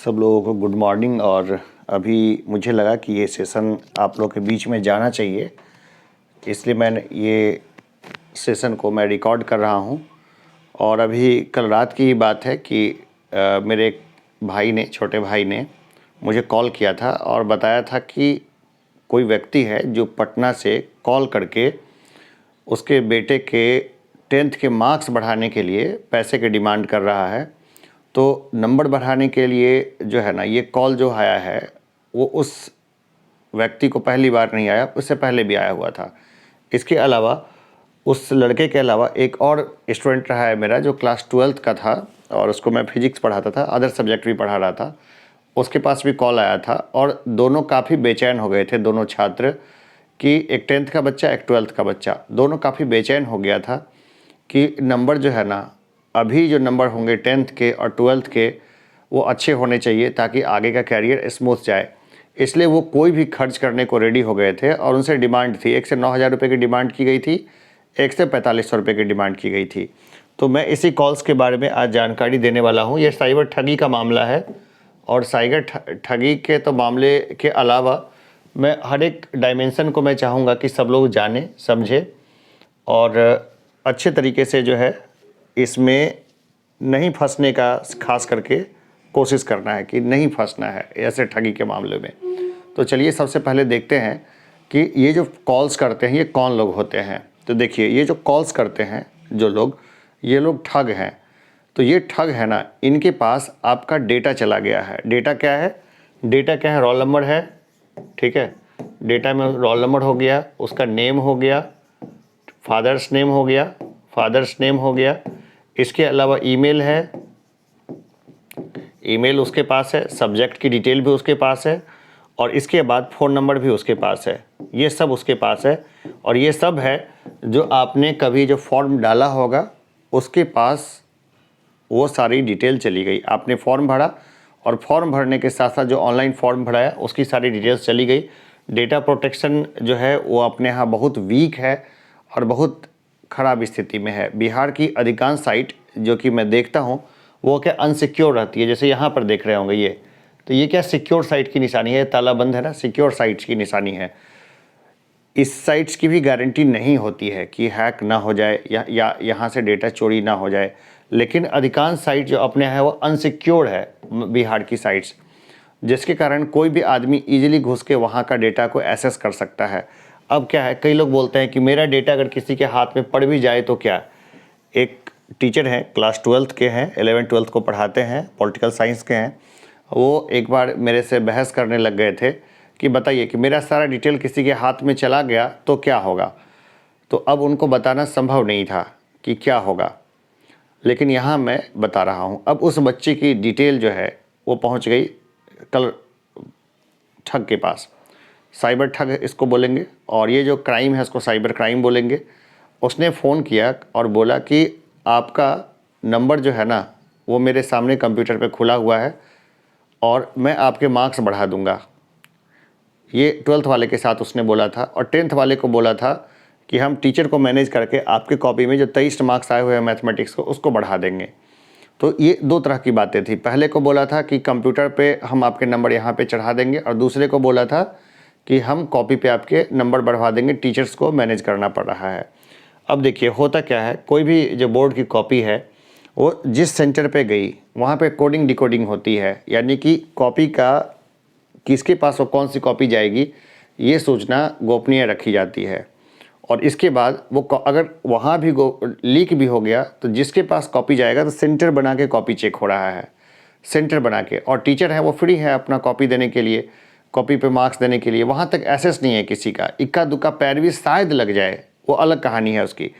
सब लोगों को गुड मॉर्निंग। और अभी मुझे लगा कि ये सेशन आप लोगों के बीच में जाना चाहिए, इसलिए मैंने ये सेशन को मैं रिकॉर्ड कर रहा हूँ। और अभी कल रात की ही बात है कि मेरे एक भाई ने, छोटे भाई ने मुझे कॉल किया था और बताया था कि कोई व्यक्ति है जो पटना से कॉल करके उसके बेटे के 10th के मार्क्स बढ़ाने के लिए पैसे की डिमांड कर रहा है। तो नंबर बढ़ाने के लिए जो है ना, ये कॉल जो आया है वो उस व्यक्ति को पहली बार नहीं आया, उससे पहले भी आया हुआ था। इसके अलावा उस लड़के के अलावा एक और स्टूडेंट रहा है मेरा जो क्लास 12th का था और उसको मैं फिजिक्स पढ़ाता था, अदर सब्जेक्ट भी पढ़ा रहा था। उसके पास भी कॉल आया था और दोनों काफ़ी बेचैन हो गए थे, दोनों छात्र, कि एक 10th का बच्चा एक 12th का बच्चा, दोनों काफ़ी बेचैन हो गया था कि नंबर जो है ना, अभी जो नंबर होंगे 10th के और 12th के वो अच्छे होने चाहिए ताकि आगे का कैरियर स्मूथ जाए। इसलिए वो कोई भी खर्च करने को रेडी हो गए थे और उनसे डिमांड थी, एक से 9,000 रुपये की डिमांड की गई थी, एक से 4500 रुपये की डिमांड की गई थी। तो मैं इसी कॉल्स के बारे में आज जानकारी देने वाला हूँ। ये साइबर ठगी का मामला है और साइबर ठगी के तो मामले के अलावा मैं हर एक डायमेंशन को मैं चाहूँगा कि सब लोग जाने समझे और अच्छे तरीके से जो है इसमें नहीं फंसने का खास करके कोशिश करना है कि नहीं फंसना है ऐसे ठगी के मामले में। तो चलिए सबसे पहले देखते हैं कि ये जो कॉल्स करते हैं ये कौन लोग होते हैं। तो देखिए, ये जो कॉल्स करते हैं जो लोग, ये लोग ठग हैं। तो ये ठग है ना, इनके पास आपका डेटा चला गया है। डेटा क्या है? डेटा क्या है? रोल नंबर है, ठीक है। डेटा में रोल नंबर हो गया, उसका नेम हो गया, फादर्स नेम हो गया, फादर्स नेम हो गया। इसके अलावा ईमेल है, ईमेल उसके पास है, सब्जेक्ट की डिटेल भी उसके पास है और इसके बाद फ़ोन नंबर भी उसके पास है। ये सब उसके पास है और ये सब है जो आपने कभी जो फॉर्म डाला होगा उसके पास वो सारी डिटेल चली गई। आपने फॉर्म भरा और फॉर्म भरने के साथ साथ जो ऑनलाइन फॉर्म भराया उसकी सारी डिटेल्स चली गई। डेटा प्रोटेक्शन जो है वो अपने यहाँ बहुत वीक है और बहुत ख़राब स्थिति में है। बिहार की अधिकांश साइट जो कि मैं देखता हूँ वो क्या अनसिक्योर रहती है। जैसे यहाँ पर देख रहे होंगे ये, तो ये क्या सिक्योर साइट की निशानी है, ताला बंद है ना, सिक्योर साइट्स की निशानी है। इस साइट्स की भी गारंटी नहीं होती है कि हैक ना हो जाए या यहाँ से डेटा चोरी ना हो जाए, लेकिन अधिकांश साइट जो अपने हैं वो अनसिक्योर है बिहार की साइट्स, जिसके कारण कोई भी आदमी इजीली घुस के वहाँ का डेटा को एक्सेस कर सकता है। अब क्या है, कई लोग बोलते हैं कि मेरा डेटा अगर किसी के हाथ में पड़ भी जाए तो क्या। एक टीचर हैं, क्लास 12th के हैं, 11th 12th को पढ़ाते हैं, पॉलिटिकल साइंस के हैं। वो एक बार मेरे से बहस करने लग गए थे कि बताइए कि मेरा सारा डिटेल किसी के हाथ में चला गया तो क्या होगा। तो अब उनको बताना संभव नहीं था कि क्या होगा, लेकिन यहाँ मैं बता रहा हूँ। अब उस बच्चे की डिटेल जो है वो पहुँच गई कल ठग के पास। साइबर ठग इसको बोलेंगे और ये जो क्राइम है इसको साइबर क्राइम बोलेंगे। उसने फ़ोन किया और बोला कि आपका नंबर जो है ना वो मेरे सामने कंप्यूटर पे खुला हुआ है और मैं आपके मार्क्स बढ़ा दूंगा। ये 12th वाले के साथ उसने बोला था और 10th वाले को बोला था कि हम टीचर को मैनेज करके आपके कॉपी में जो 23 मार्क्स आए हुए हैं मैथमेटिक्स को उसको बढ़ा देंगे। तो ये दो तरह की बातें थी। पहले को बोला था कि कंप्यूटर पे हम आपके नंबर यहाँ पे चढ़ा देंगे और दूसरे को बोला था कि हम कॉपी पे आपके नंबर बढ़वा देंगे, टीचर्स को मैनेज करना पड़ रहा है। अब देखिए होता क्या है, कोई भी जो बोर्ड की कॉपी है वो जिस सेंटर पे गई वहाँ पे कोडिंग डिकोडिंग होती है, यानी कि कॉपी का किसके पास वो कौन सी कॉपी जाएगी ये सूचना गोपनीय रखी जाती है। और इसके बाद वो अगर वहाँ भी लीक भी हो गया तो जिसके पास कॉपी जाएगा तो सेंटर बना के कॉपी चेक हो रहा है, सेंटर बना के। और टीचर है वो फ्री है अपना कॉपी देने के लिए, कॉपी पे मार्क्स देने के लिए। वहाँ तक एक्सेस नहीं है किसी का। इक्का दुक्का पैरवी शायद लग जाए, वो अलग कहानी है उसकी।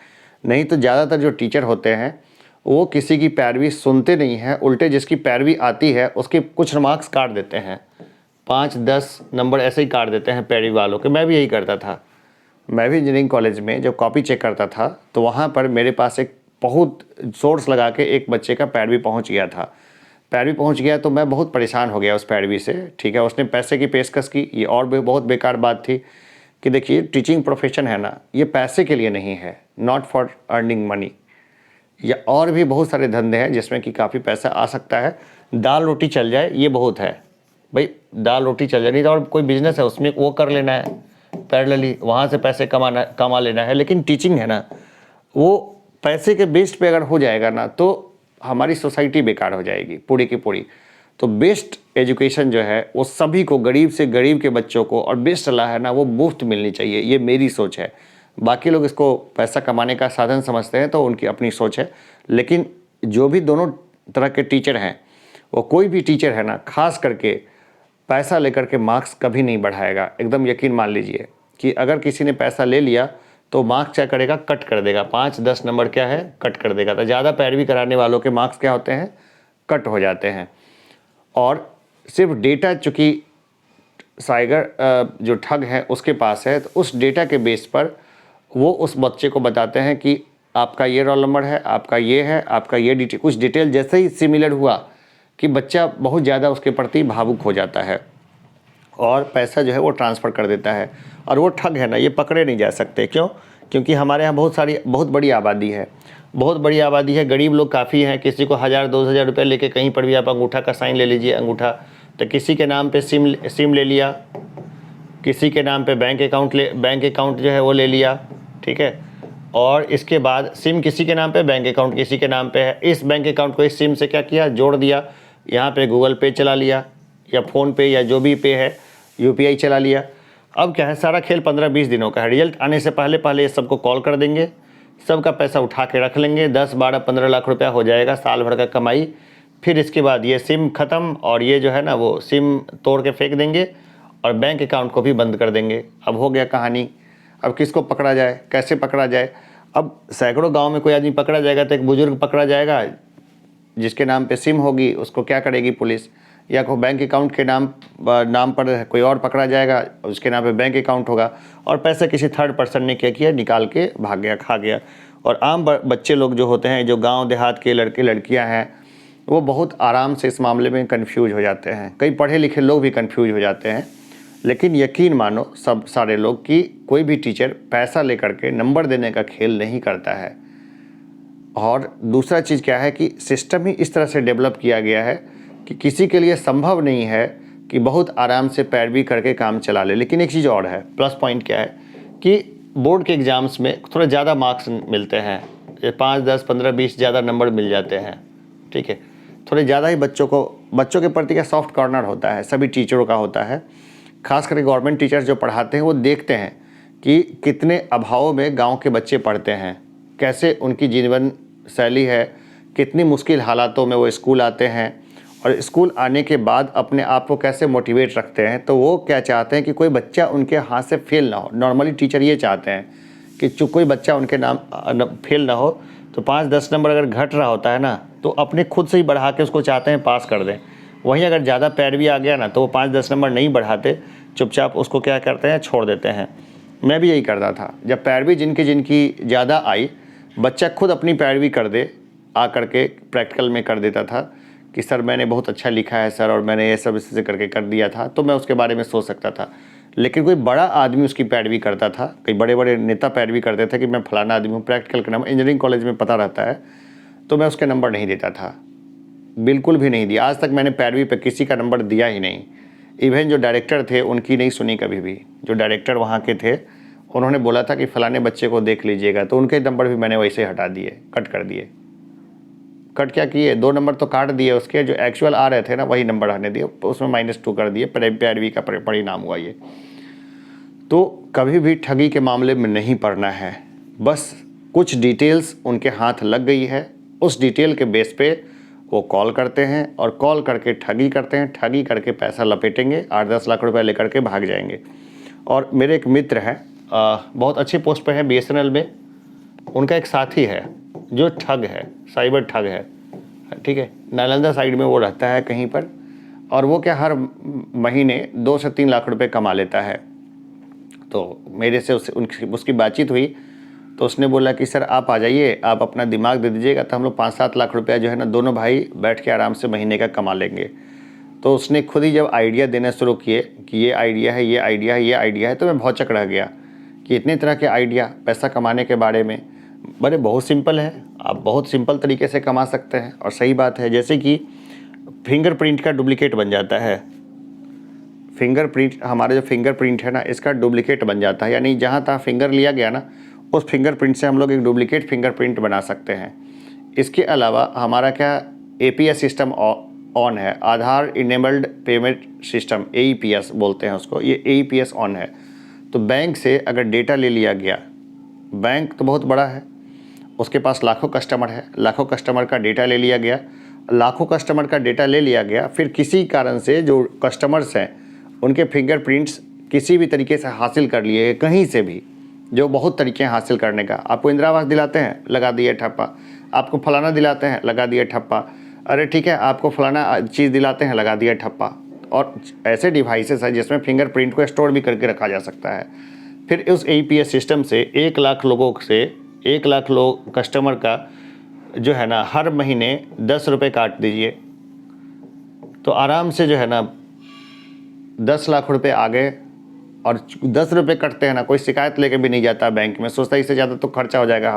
नहीं तो ज़्यादातर जो टीचर होते हैं वो किसी की पैरवी सुनते नहीं हैं, उल्टे जिसकी पैरवी आती है उसके कुछ मार्क्स काट देते हैं, 5-10 नंबर ऐसे ही काट देते हैं पैरवी वालों के। मैं भी यही करता था। मैं भी इंजीनियरिंग कॉलेज में जब कॉपी चेक करता था तो वहाँ पर मेरे पास एक बहुत सोर्स लगा के एक बच्चे का पैरवी पहुँच गया था। पैरवी पहुँच गया तो मैं बहुत परेशान हो गया उस पैरवी से, ठीक है। उसने पैसे की पेशकश की, ये और भी बहुत बेकार बात थी कि देखिए टीचिंग प्रोफेशन है ना, ये पैसे के लिए नहीं है, नॉट फॉर अर्निंग मनी। या और भी बहुत सारे धंधे हैं जिसमें कि काफ़ी पैसा आ सकता है। दाल रोटी चल जाए ये बहुत है भाई, दाल रोटी चल जाए, नहीं तो और कोई बिजनेस है उसमें वो कर लेना है पैरेलली, वहाँ से पैसे कमा लेना है। लेकिन टीचिंग है ना, वो पैसे के बेस्ड पे अगर हो जाएगा ना तो हमारी सोसाइटी बेकार हो जाएगी पूरी की पूरी। तो बेस्ट एजुकेशन जो है वो सभी को, गरीब से गरीब के बच्चों को, और बेस्ट सलाह है ना वो मुफ्त मिलनी चाहिए, ये मेरी सोच है। बाकी लोग इसको पैसा कमाने का साधन समझते हैं तो उनकी अपनी सोच है। लेकिन जो भी दोनों तरह के टीचर हैं, वो कोई भी टीचर है ना, खास करके पैसा लेकर के मार्क्स कभी नहीं बढ़ाएगा। एकदम यकीन मान लीजिए कि अगर किसी ने पैसा ले लिया तो मार्क्स क्या करेगा, कट कर देगा। 5-10 नंबर क्या है, कट कर देगा। तो ज़्यादा पैरवी कराने वालों के मार्क्स क्या होते हैं, कट हो जाते हैं। और सिर्फ डेटा, चूँकि साइगर जो ठग है उसके पास है, तो उस डेटा के बेस पर वो उस बच्चे को बताते हैं कि आपका ये रोल नंबर है, आपका ये है, आपका ये डिटेल, कुछ डिटेल जैसे ही सिमिलर हुआ कि बच्चा बहुत ज़्यादा उसके प्रति भावुक हो जाता है और पैसा जो है वो ट्रांसफ़र कर देता है। और वो ठग है ना, ये पकड़े नहीं जा सकते। क्यों? क्योंकि हमारे यहाँ बहुत बड़ी आबादी है, बहुत बड़ी आबादी है, गरीब लोग काफ़ी हैं। किसी को 1000-2000 रुपये लेके कहीं पर भी आप अंगूठा का साइन ले लीजिए, अंगूठा, तो किसी के नाम पे सिम ले लिया, किसी के नाम पे बैंक अकाउंट जो है वो ले लिया, ठीक है। और इसके बाद सिम किसी के नाम पे, बैंक अकाउंट किसी के नाम पे है। इस बैंक अकाउंट को इस सिम से क्या किया, जोड़ दिया, यहाँ पे गूगल पे चला लिया या फ़ोन पे या जो भी पे है, UPI चला लिया। अब क्या है, सारा खेल 15-20 दिनों का है। रिजल्ट आने से पहले ये सबको कॉल कर देंगे, सबका पैसा उठा के रख लेंगे। 10-12-15 लाख रुपया हो जाएगा साल भर का कमाई। फिर इसके बाद ये सिम ख़त्म और ये जो है ना वो सिम तोड़ के फेंक देंगे और बैंक अकाउंट को भी बंद कर देंगे। अब हो गया कहानी। अब किसको पकड़ा जाए, कैसे पकड़ा जाए? अब सैकड़ों गांव में कोई आदमी पकड़ा जाएगा तो एक बुजुर्ग पकड़ा जाएगा जिसके नाम पे सिम होगी, उसको क्या करेगी पुलिस? या कोई बैंक अकाउंट के नाम पर कोई और पकड़ा जाएगा, उसके नाम पे बैंक अकाउंट होगा और पैसा किसी थर्ड पर्सन ने क्या किया, निकाल के भाग गया, खा गया। और आम बच्चे लोग जो होते हैं, जो गाँव देहात के लड़के लड़कियाँ हैं, वो बहुत आराम से इस मामले में कन्फ्यूज हो जाते हैं। कई पढ़े लिखे लोग भी कन्फ्यूज हो जाते हैं। लेकिन यकीन मानो सब सारे लोग कि कोई भी टीचर पैसा लेकर के नंबर देने का खेल नहीं करता है। और दूसरा चीज़ क्या है कि सिस्टम ही इस तरह से डेवलप किया गया है कि किसी के लिए संभव नहीं है कि बहुत आराम से पैरवी करके काम चला ले। लेकिन एक चीज़ और है, प्लस पॉइंट क्या है कि बोर्ड के एग्ज़ाम्स में थोड़ा ज़्यादा मार्क्स मिलते हैं, 5, 10, 15, 20 ज़्यादा नंबर मिल जाते हैं, ठीक है। थोड़े ज़्यादा ही बच्चों के प्रति का सॉफ्ट कॉर्नर होता है, सभी टीचरों का होता है। खास करके गवर्नमेंट टीचर्स जो पढ़ाते हैं वो देखते हैं कि कितने अभावों में गांव के बच्चे पढ़ते हैं, कैसे उनकी जीवन शैली है, कितनी मुश्किल हालातों में वो स्कूल आते हैं और स्कूल आने के बाद अपने आप को कैसे मोटिवेट रखते हैं। तो वो क्या चाहते हैं कि कोई बच्चा उनके हाथ से फेल ना हो। नॉर्मली टीचर ये चाहते हैं कि कोई बच्चा उनके नाम फेल ना हो। तो 5-10 नंबर अगर घट रहा होता है ना तो अपने खुद से ही बढ़ा के उसको चाहते हैं पास कर दें। वहीं अगर ज़्यादा पैरवी आ गया ना तो वो 5-10 नंबर नहीं बढ़ाते, चुपचाप उसको क्या करते हैं, छोड़ देते हैं। मैं भी यही करता था। जब पैरवी जिनकी ज़्यादा आई, बच्चा खुद अपनी पैरवी कर दे, आ करके प्रैक्टिकल में कर देता था कि सर मैंने बहुत अच्छा लिखा है सर और मैंने ये सब इससे करके कर दिया था, तो मैं उसके बारे में सोच सकता था। लेकिन कोई बड़ा आदमी उसकी पैरवी करता था, कई बड़े बड़े नेता पैरवी करते थे कि मैं फलाना आदमी हूँ, प्रैक्टिकल का नंबर इंजीनियरिंग कॉलेज में पता रहता है, तो मैं उसके नंबर नहीं देता था, बिल्कुल भी नहीं दिया। आज तक मैंने पैरवी पे किसी का नंबर दिया ही नहीं। इवन जो डायरेक्टर थे उनकी नहीं सुनी कभी भी। जो डायरेक्टर वहाँ के थे उन्होंने बोला था कि फ़लाने बच्चे को देख लीजिएगा, तो उनके नंबर भी मैंने वैसे हटा दिए, कट कर दिए। कट क्या किए, 2 नंबर तो काट दिए उसके, जो एक्चुअल आ रहे थे ना वही नंबर आने दिए, उसमें -2 कर दिए। पैरवी का परिणाम हुआ ये। तो कभी भी ठगी के मामले में नहीं पड़ना है। बस कुछ डिटेल्स उनके हाथ लग गई है, उस डिटेल के बेस पे वो कॉल करते हैं और कॉल करके ठगी करते हैं। ठगी करके पैसा लपेटेंगे, 8-10 लाख रुपए लेकर के भाग जाएंगे। और मेरे एक मित्र हैं, बहुत अच्छी पोस्ट पे है BSNL में। उनका एक साथी है जो ठग है, साइबर ठग है, ठीक है। नालंदा साइड में वो रहता है कहीं पर, और वो क्या हर महीने 2 से 3 लाख रुपए कमा लेता है। तो मेरे से उसकी बातचीत हुई तो उसने बोला कि सर आप आ जाइए, आप अपना दिमाग दे दीजिएगा तो हम लोग 5-7 लाख रुपया जो है ना दोनों भाई बैठ के आराम से महीने का कमा लेंगे। तो उसने खुद ही जब आइडिया देना शुरू किए कि ये आइडिया है, ये आइडिया है, ये आइडिया है, तो मैं भौचक रह गया कि इतने तरह के आइडिया पैसा कमाने के बारे में। बड़े बहुत सिंपल है, आप बहुत सिंपल तरीके से कमा सकते हैं। और सही बात है, जैसे कि फिंगरप्रिंट का डुप्लीकेट बन जाता है। फिंगरप्रिंट, हमारा जो फिंगरप्रिंट है ना, इसका डुप्लीकेट बन जाता है, यानी जहाँ तहाँ फिंगर लिया गया ना, उस फिंगरप्रिंट से हम लोग एक डुप्लीकेट फिंगरप्रिंट बना सकते हैं। इसके अलावा हमारा क्या APS सिस्टम ऑन है, आधार इनेबल्ड पेमेंट सिस्टम, AEPS बोलते हैं उसको, ये AEPS ऑन है। तो बैंक से अगर डेटा ले लिया गया, बैंक तो बहुत बड़ा है, उसके पास लाखों कस्टमर है, लाखों कस्टमर का डेटा ले लिया गया, लाखों कस्टमर का डेटा ले लिया गया, फिर किसी कारण से जो कस्टमर्स हैं उनके फिंगरप्रिंट्स किसी भी तरीके से हासिल कर लिए कहीं से भी, जो बहुत तरीके हैं हासिल करने का। आपको इंदिरा आवास दिलाते हैं, लगा दिए ठप्पा, आपको फलाना दिलाते हैं, लगा दिए ठप्पा, अरे ठीक है आपको फलाना चीज़ दिलाते हैं, लगा दिया ठप्पा। और ऐसे डिवाइसेस हैं जिसमें फिंगरप्रिंट को स्टोर भी करके रखा जा सकता है। फिर उस APS सिस्टम से 1 लाख लोगों से 1 लाख लोग कस्टमर का जो है ना, हर महीने 10 रुपये काट दीजिए, तो आराम से जो है ना 10 लाख रुपए आ गए। और 10 रुपये कटते हैं ना, कोई शिकायत लेके भी नहीं जाता बैंक में, सोचता इससे ज़्यादा तो खर्चा हो जाएगा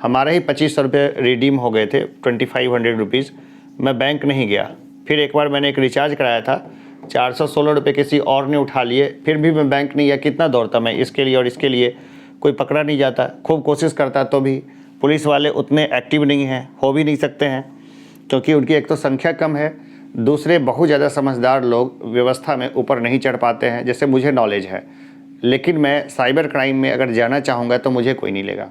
हमारा ही 2500 रुपये रिडीम हो गए थे, 2500 रुपीज़। मैं बैंक नहीं गया। फिर एक बार मैंने एक रिचार्ज कराया था, 416 रुपये किसी और ने उठा लिए, फिर भी मैं बैंक नहीं गया। कितना दौड़ता मैं इसके लिए और इसके लिए, कोई पकड़ा नहीं जाता, खूब कोशिश करता तो भी। पुलिस वाले उतने एक्टिव नहीं हैं, हो भी नहीं सकते हैं, क्योंकि उनकी एक तो संख्या कम है, दूसरे बहुत ज़्यादा समझदार लोग व्यवस्था में ऊपर नहीं चढ़ पाते हैं, जैसे मुझे नॉलेज है। लेकिन मैं साइबर क्राइम में अगर जाना चाहूँगा तो मुझे कोई नहीं लेगा।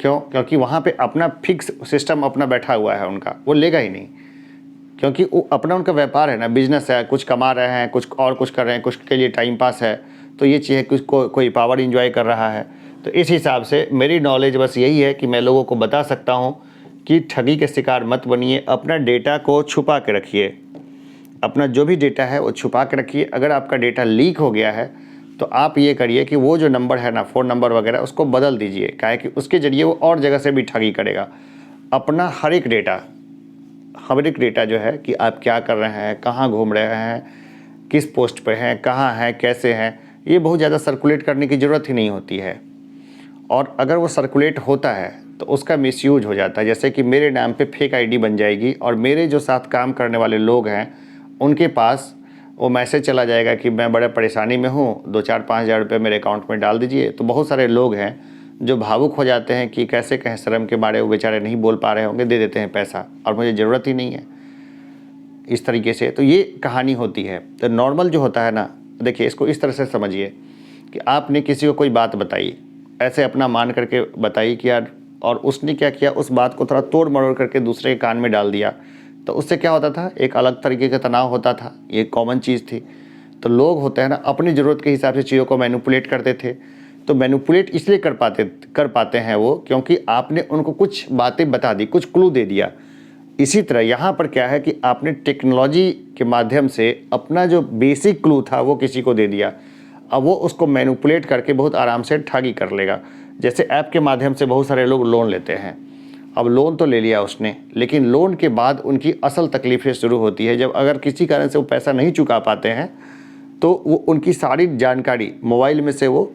क्यों? क्योंकि वहाँ पे अपना फिक्स सिस्टम अपना बैठा हुआ है उनका, वो लेगा ही नहीं, क्योंकि वो अपना उनका व्यापार है ना, बिजनेस है, कुछ कमा रहे हैं, कुछ और कुछ कर रहे हैं, कुछ के लिए टाइम पास है, तो ये चीज़ है, कुछ कोई पावर इंजॉय कर रहा है। तो इस हिसाब से मेरी नॉलेज बस यही है कि मैं लोगों को बता सकता हूँ कि ठगी के शिकार मत बनिए, अपना डेटा को छुपा के रखिए, अपना जो भी डेटा है वो छुपा के रखिए। अगर आपका डेटा लीक हो गया है तो आप ये करिए कि वो जो नंबर है ना, फ़ोन नंबर वगैरह, उसको बदल दीजिए, काहे कि उसके ज़रिए वो और जगह से भी ठगी करेगा। अपना हर एक डेटा जो है कि आप क्या कर रहे हैं, कहाँ घूम रहे हैं, किस पोस्ट पे हैं, कहाँ हैं, कैसे हैं, ये बहुत ज़्यादा सर्कुलेट करने की ज़रूरत ही नहीं होती है। और अगर वो सर्कुलेट होता है तो उसका मिसयूज हो जाता है। जैसे कि मेरे नाम पे फेक ID बन जाएगी और मेरे जो साथ काम करने वाले लोग हैं उनके पास वो मैसेज चला जाएगा कि मैं बड़े परेशानी में हूँ, 2-4-5 हज़ार रुपये मेरे अकाउंट में डाल दीजिए। तो बहुत सारे लोग हैं जो भावुक हो जाते हैं कि कैसे कहें, शर्म के मारे वो बेचारे नहीं बोल पा रहे होंगे, दे देते हैं पैसा, और मुझे ज़रूरत ही नहीं है, इस तरीके से। तो ये कहानी होती है। तो नॉर्मल जो होता है ना, देखिए इसको इस तरह से समझिए कि आपने किसी को कोई बात बताई, ऐसे अपना मान करके बताई कि यार, और उसने क्या किया, उस बात को थोड़ा तोड़ मरोड़ करके दूसरे के कान में डाल दिया, तो उससे क्या होता था, एक अलग तरीके का तनाव होता था, ये कॉमन चीज़ थी। तो लोग होते हैं ना, अपनी ज़रूरत के हिसाब से चीज़ों को मैनिपुलेट करते थे। तो मैनिपुलेट इसलिए कर पाते हैं वो, क्योंकि आपने उनको कुछ बातें बता दी, कुछ क्लू दे दिया। इसी तरह यहाँ पर क्या है कि आपने टेक्नोलॉजी के माध्यम से अपना जो बेसिक क्लू था वो किसी को दे दिया, अब वो उसको मैनिपुलेट करके बहुत आराम से ठगी कर लेगा। जैसे ऐप के माध्यम से बहुत सारे लोग लोन लेते हैं। अब लोन तो ले लिया उसने, लेकिन लोन के बाद उनकी असल तकलीफ़ें शुरू होती है। जब अगर किसी कारण से वो पैसा नहीं चुका पाते हैं तो वो उनकी सारी जानकारी मोबाइल में से वो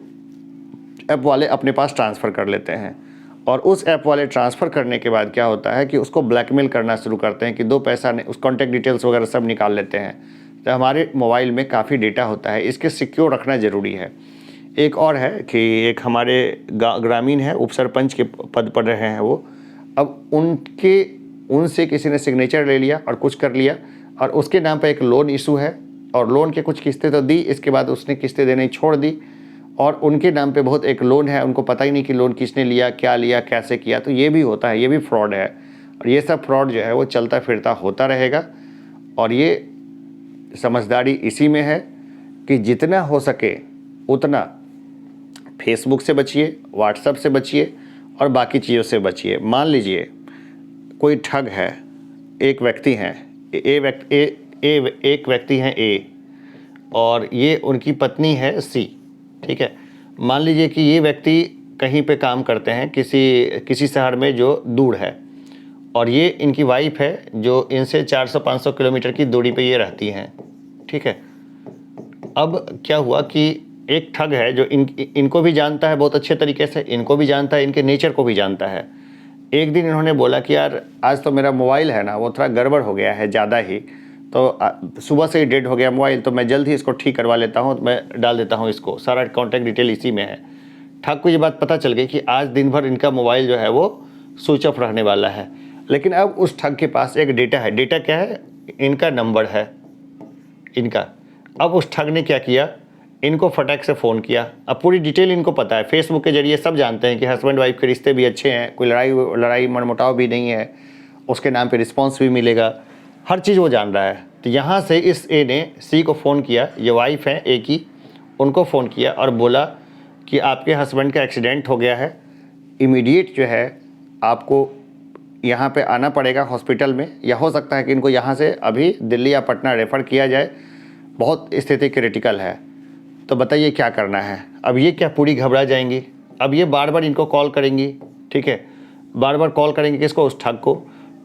ऐप वाले अपने पास ट्रांसफ़र कर लेते हैं, और उस ऐप वाले ट्रांसफ़र करने के बाद क्या होता है कि उसको ब्लैकमेल करना शुरू करते हैं कि दो पैसा नहीं, उस कॉन्टैक्ट डिटेल्स वगैरह सब निकाल लेते हैं। तो हमारे मोबाइल में काफ़ी डेटा होता है, इसके सिक्योर रखना ज़रूरी है। एक और है कि एक हमारे ग्रामीण है, उप सरपंच के पद पर रहे हैं वो, अब उनसे किसी ने सिग्नेचर ले लिया और कुछ कर लिया, और उसके नाम पर एक लोन इशू है, और लोन के कुछ किस्तें तो दी, इसके बाद उसने किस्तें देने छोड़ दी, और उनके नाम पे बहुत एक लोन है, उनको पता ही नहीं कि लोन किसने लिया, क्या लिया, कैसे किया। तो ये भी होता है, ये भी फ्रॉड है, और ये सब फ्रॉड जो है वो चलता फिरता होता रहेगा। और ये समझदारी इसी में है कि जितना हो सके उतना फेसबुक से बचिए, व्हाट्सएप से बचिए, और बाकी चीज़ों से बचिए। मान लीजिए कोई ठग है, एक व्यक्ति हैं एक व्यक्ति हैं ए, और ये उनकी पत्नी है सी, ठीक है। मान लीजिए कि ये व्यक्ति कहीं पे काम करते हैं किसी शहर में जो दूर है, और ये इनकी वाइफ है जो इनसे 400-500 किलोमीटर की दूरी पे ये रहती हैं, ठीक है। अब क्या हुआ कि एक ठग है जो इनको भी जानता है बहुत अच्छे तरीके से, इनको भी जानता है, इनके नेचर को भी जानता है। एक दिन इन्होंने बोला कि यार आज तो मेरा मोबाइल है ना वो थोड़ा गड़बड़ हो गया है ज़्यादा ही, तो सुबह से ही डेड हो गया मोबाइल, तो मैं जल्द ही इसको ठीक करवा लेता हूँ, तो मैं डाल देता हूँ इसको, सारा कॉन्टैक्ट डिटेल इसी में है। ठग को ये बात पता चल गई कि आज दिन भर इनका मोबाइल जो है वो स्विच ऑफ रहने वाला है। लेकिन अब उस ठग के पास एक डेटा है। डेटा क्या है? इनका नंबर है इनका। अब उस ठग ने क्या किया, इनको फटाक से फ़ोन किया। अब पूरी डिटेल इनको पता है, फेसबुक के जरिए सब जानते हैं कि हस्बैंड वाइफ के रिश्ते भी अच्छे हैं, कोई लड़ाई मनमुटाव भी नहीं है, उसके नाम पे रिस्पांस भी मिलेगा, हर चीज़ वो जान रहा है। तो यहाँ से इस ए ने सी को फ़ोन किया, ये वाइफ है ए की, उनको फ़ोन किया और बोला कि आपके हस्बैंड का एक्सीडेंट हो गया है, इमीडिएट जो है आपको यहाँ पे आना पड़ेगा हॉस्पिटल में, या हो सकता है कि इनको यहाँ से अभी दिल्ली या पटना रेफ़र किया जाए, बहुत स्थिति क्रिटिकल है। तो बताइए क्या करना है। अब ये क्या पूरी घबरा जाएंगी, अब ये बार बार इनको कॉल करेंगी, ठीक है, बार बार कॉल करेंगे किसको? उस ठग को।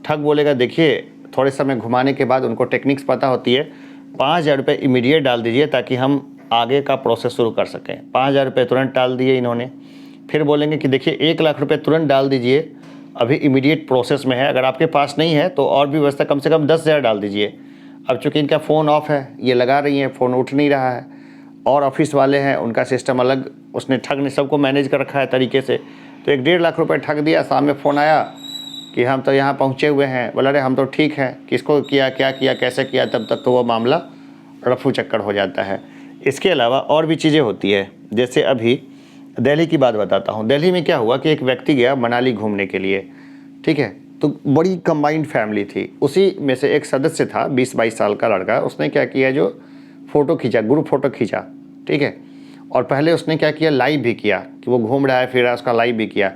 ठग बोलेगा देखिए, थोड़े समय घुमाने के बाद उनको टेक्निक्स पता होती है, 5,000 रुपये इमीडिएट डाल दीजिए ताकि हम आगे का प्रोसेस शुरू कर सकें। 5,000 रुपये तुरंत डाल दिए इन्होंने। फिर बोलेंगे कि देखिए 1,00,000 रुपये तुरंत डाल दीजिए, अभी इमीडिएट प्रोसेस में है, अगर आपके पास नहीं है तो और भी व्यवस्था, कम से कम 10,000 डाल दीजिए। अब चूँकि इनका फ़ोन ऑफ है, ये लगा रही हैं, फ़ोन उठ नहीं रहा है, और ऑफिस वाले हैं उनका सिस्टम अलग, उसने ठग ने सबको मैनेज कर रखा है तरीके से। तो 1.5 लाख रुपए ठग दिया। शाम में फ़ोन आया कि हम तो यहाँ पहुँचे हुए हैं। बोला अरे हम तो ठीक हैं, किसको किया, क्या किया, कैसे किया, तब तक तो वो मामला रफू चक्कर हो जाता है। इसके अलावा और भी चीज़ें होती है, जैसे अभी दिल्ली की बात बताता हूँ। दिल्ली में क्या हुआ कि एक व्यक्ति गया मनाली घूमने के लिए, ठीक है, तो बड़ी कंबाइंड फैमिली थी, उसी में से एक सदस्य था 20-22 साल का लड़का। उसने क्या किया, जो फ़ोटो खींचा, ग्रुप फ़ोटो खींचा, ठीक है, और पहले उसने क्या किया, लाइव भी किया कि वो घूम रहा है फिर रहा है, उसका लाइव भी किया,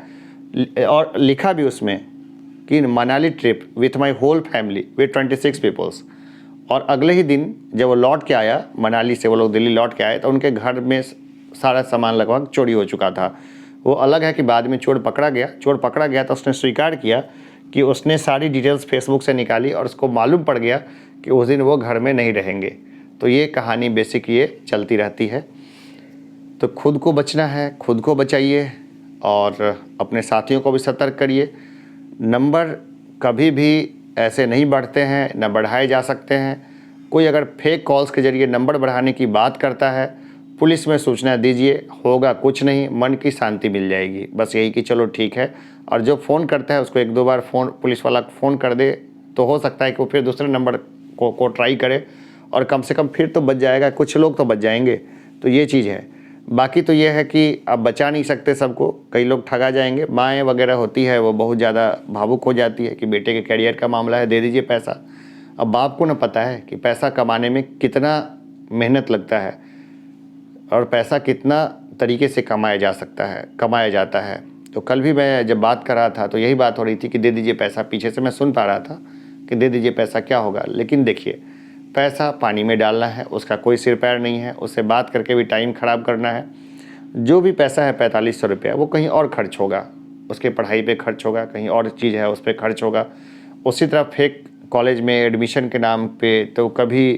और लिखा भी उसमें कि Manali trip with my whole family with 26 peoples. और अगले ही दिन जब वो लौट के आया मनाली से, वो लोग दिल्ली लौट के आए, तो उनके घर में सारा सामान लगभग चोरी हो चुका था। वो अलग है कि बाद में चोर पकड़ा गया तो उसने स्वीकार किया कि उसने सारी डिटेल्स फेसबुक से निकाली और उसको मालूम पड़ गया कि उस दिन वो घर में नहीं रहेंगे। तो ये कहानी बेसिक ये चलती रहती है। तो खुद को बचना है, खुद को बचाइए और अपने साथियों को भी सतर्क करिए। नंबर कभी भी ऐसे नहीं बढ़ते हैं, न बढ़ाए जा सकते हैं। कोई अगर फेक कॉल्स के ज़रिए नंबर बढ़ाने की बात करता है, पुलिस में सूचना दीजिए, होगा कुछ नहीं, मन की शांति मिल जाएगी। बस यही कि चलो ठीक है। और जो फ़ोन करता है उसको 1-2 बार पुलिस वाला फ़ोन कर दे तो हो सकता है कि वो फिर दूसरे नंबर को ट्राई करे, और कम से कम फिर तो बच जाएगा, कुछ लोग तो बच जाएंगे। तो ये चीज़ है। बाकी तो ये है कि अब बचा नहीं सकते सबको, कई लोग ठगा जाएंगे। माएँ वगैरह होती है वो बहुत ज़्यादा भावुक हो जाती है कि बेटे के करियर का मामला है, दे दीजिए पैसा। अब बाप को ना पता है कि पैसा कमाने में कितना मेहनत लगता है और पैसा कितना तरीके से कमाया जाता है। तो कल भी मैं जब बात कर रहा था तो यही बात हो रही थी कि दे दीजिए पैसा। पीछे से मैं सुन पा रहा था कि दे दीजिए पैसा, क्या होगा। लेकिन देखिए, पैसा पानी में डालना है, उसका कोई सिर पैर नहीं है, उससे बात करके भी टाइम ख़राब करना है। जो भी पैसा है 4500 रुपया, वो कहीं और खर्च होगा, उसके पढ़ाई पे खर्च होगा, कहीं और चीज़ है उस पर खर्च होगा। उसी तरह फेक कॉलेज में एडमिशन के नाम पे, तो कभी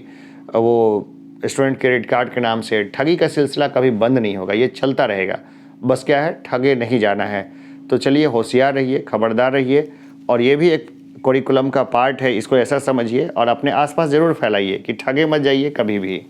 वो स्टूडेंट क्रेडिट कार्ड के नाम से ठगी का सिलसिला कभी बंद नहीं होगा, ये चलता रहेगा। बस क्या है, ठगे नहीं जाना है। तो चलिए होशियार रहिए, खबरदार रहिए, और ये भी एक करिकुलम का पार्ट है, इसको ऐसा समझिए और अपने आसपास ज़रूर फैलाइए कि ठगे मत जाइए कभी भी।